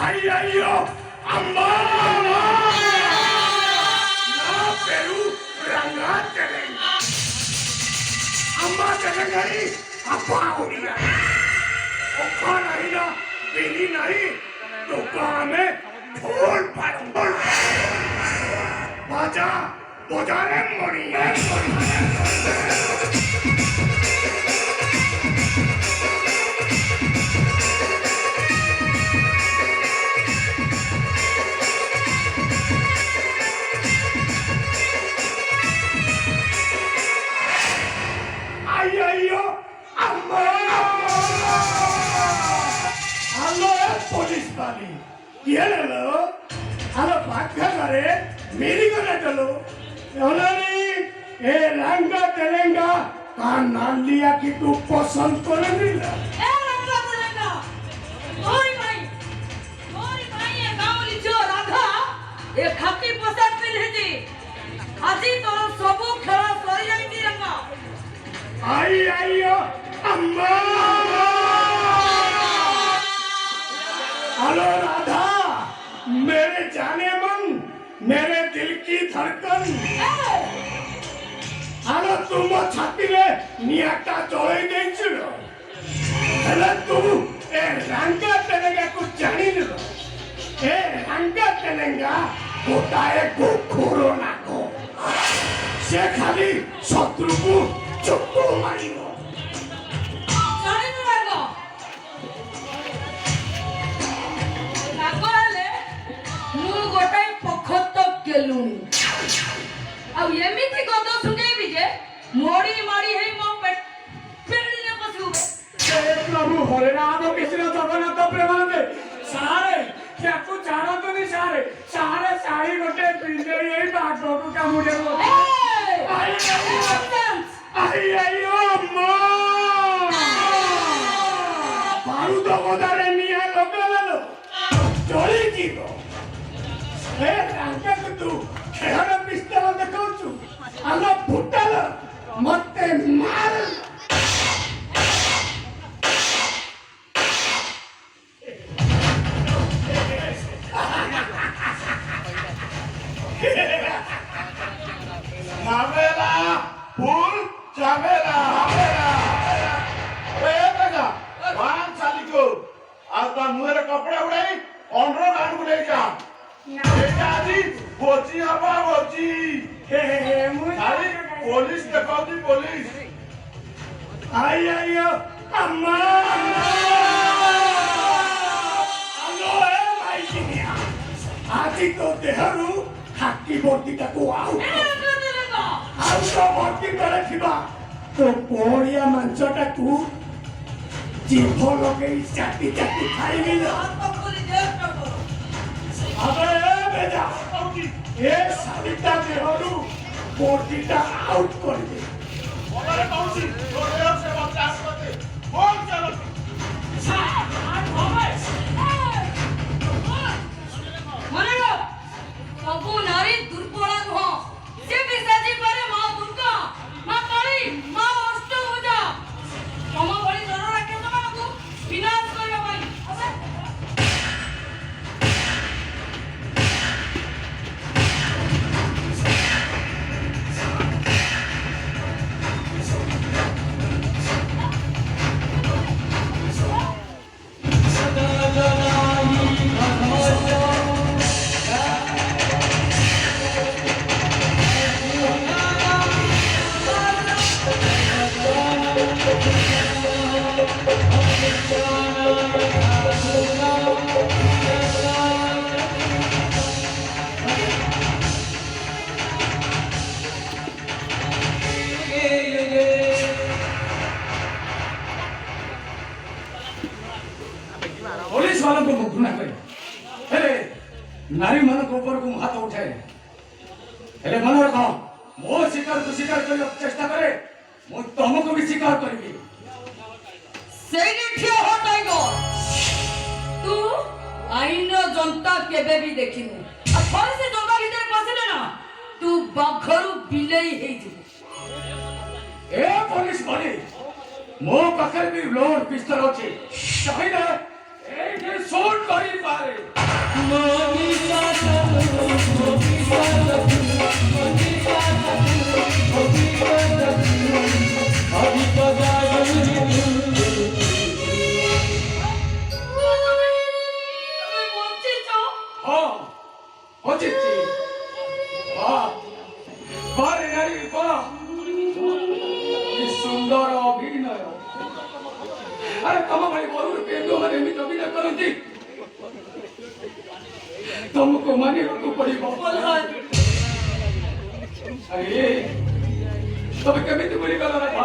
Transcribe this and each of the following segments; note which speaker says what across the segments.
Speaker 1: Ayo, amma, na peru rangat teleng. Amma teleng hari apa udia? Oka nahi na, beli nahi, dukaan में फूल फूल. बाजा, बजारे मोरी. Ayo, amma! Hello, police bali. Ye lo? Hello, bhagya kare. मेरी को न चलो ए रंगा तेलंगा का नाम लिया कि तू पसंद करे मिला
Speaker 2: ए रंगा तेलंगा मोरी भाई ये गाँव जो राधा ये खाकी पोशाक पहने जी आजी तोर सबू खेला सरी जाई रंगा
Speaker 1: आइयो अम्मा हेलो राधा मेरे जाने मन मेरे दिल की धड़कन हेलो तुम छाती रे नियाटा चले गई चलो हेलो तुम ए रंगा तेलंगा कुछ जानी लो ए रंगा तेलंगा गोटाए को कोरोना को से खाली शत्रु को चुप्पो मारिनो
Speaker 2: जानी नो लागो हेले मु गोटाई पखत केलुनी आ एमिति गद सुगेबी जे मोड़ी मारी हे मो पेड़ी ने पसु
Speaker 1: हे प्रभु हरे राम कृष्ण जगन्नाथ प्रेमानंद सारे क्या कुछ जाना तो नहीं सारे साड़ी गोटे पिंडे यही बात को का मुझे वो आइयो अम्मा बारूद गोदारे निया लगेलो जली जीवो ए रंगा तू खेहर पिस्तल देखौछु आलो फुटल मते मार
Speaker 3: Hamela, full, Jamela, Hamela. Where bega? One saliko. After मुझे कपड़े उड़े, ऑनरो गान को ले जा. बेटा जी, बोची हवा बोची. सारी पुलिस देखो दी पुलिस.
Speaker 1: आइयो अम्मा हेलो ए भाई जिनिया आजी तो देहरु हाकी बोटी टाको आउ आउ तो बोटी करे थिबा तो कोरिया मांसटा तू जीभ लगे चाटी खाइबी ना अबे बेटा ए साविता देहरु बोटीटा आउट कर दे
Speaker 3: हमारे कौन-सी जोड़े से बचास करते. बोल चलो.
Speaker 2: सबू नारी दुर्बला नुह से पिशाची पारे मां दुर्गा मां काली मां अष्टभुजा तम भली नर राक्षस मानकु विनाश करबा पई
Speaker 1: पुलिस वालों को मुक्त ना करे हेले नारी मन को ऊपर को हाथ उठाए हेले मन रखो मो शिकार को शिकार कर चेष्टा करे मो तुमको भी शिकार करबी
Speaker 2: सेने ठियो हो टाइगर तू आईन जनता केबे भी देखिनु आ थोड़े से जंगल भीतर पसिले ना तू बाघरू बिलेई हेई जिवु
Speaker 1: ए पुलिस वाले मो पाखर भी लोड पिस्तल अछि चाहिए ए शूट करी पारे तुमको मानिବାକୁ ପଡ଼ିବ। अरे तब केमिति बुली गला रखा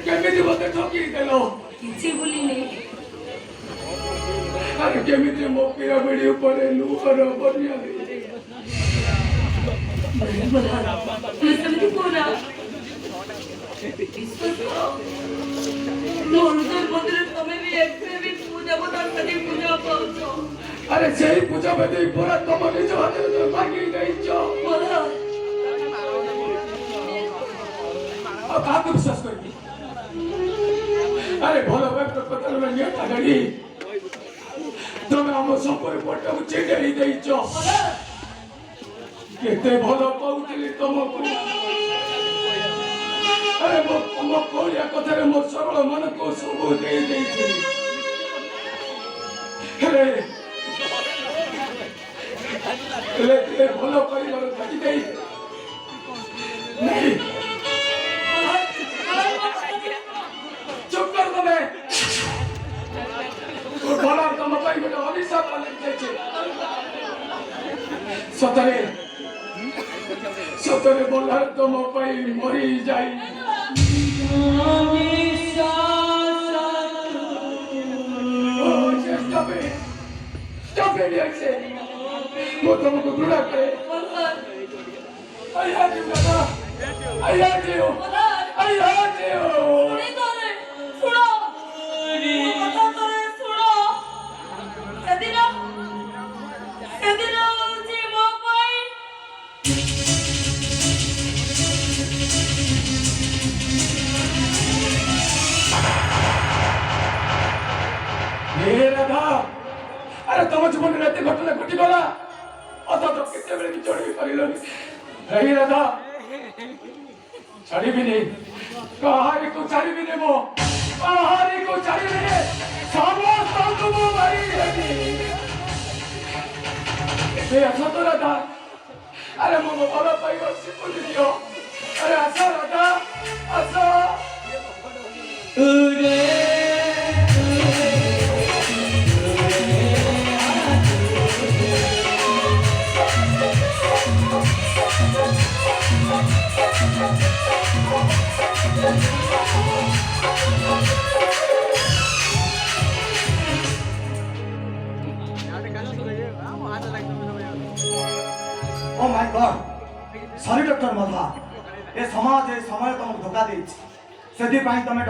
Speaker 1: केमिति मते ठकी देलो
Speaker 2: କିଛି ବୋଲି ନାହିଁ।
Speaker 1: अरे केमिति मो पिरामिड ऊपर लुहर बनिया
Speaker 2: ତମେ ସେମିତି କୁହନା। ବିଶ୍ୱାସ କର, ମୋ ହୃଦୟ ମଧ୍ୟରେ ତମେ ବି ଏବେ ବି ପୂଜା ପଦାର୍ଥ ପୂଜା ପାଉଛ।
Speaker 1: अरे सही पूजा में दे पूरा तुम निज हाथ में मांगी नहीं जो अब काको विश्वास करबी अरे भलो व्यक्त पत्र में नियत गड़ी तुम हम संपूर्ण पट्टा को चेड़े देई जो केते भलो पाउतली तुमको अरे मो तुम कोरिया कथरे मो सरल मन को सब दे देई अरे ले भलो परिवार थकी गई नहीं चुप कर दो मैं और भला तुम पाई बेटा अभिशाप वाले छे सतरे बोला तुम पाई मरी जाई Stop it, I say. वो तुमको घृणा करे I hate you, दादा I hate you I hate you
Speaker 2: सुनी तो रे सुनो बता तो रे सुनो सेदिन जी मो पाई
Speaker 1: ये राधा अरे तुम जीवन रात घटना घटी गला अथा तो कितने बेले भी चढ़ी परिलोनी रही राधा चढ़ी भी नहीं कहानी को चढ़ी भी नहीं वो कहानी को चढ़ी भी नहीं समस्त तुम मरी गई ये अच्छा तो राधा अरे मो बाबा पाई बस को दियो अरे अच्छा राधा अच्छा
Speaker 4: Oh my God! Sorry, Dr. Madha. ये समाज ए समय तुमको धोखा देछि सेति पाई तमे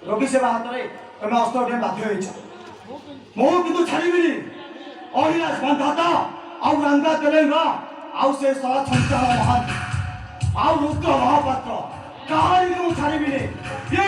Speaker 4: रोगी सेवा हाथ रे तमे अस्त उठे बाध्य होइछ मो कितु छाड़ीबिनी अहिराज बंधाता आउ रंगा तेलेंगा आउ से सला छंचा महान आउ रुद्र महापात्र कहानी को छाड़ीबिनी ये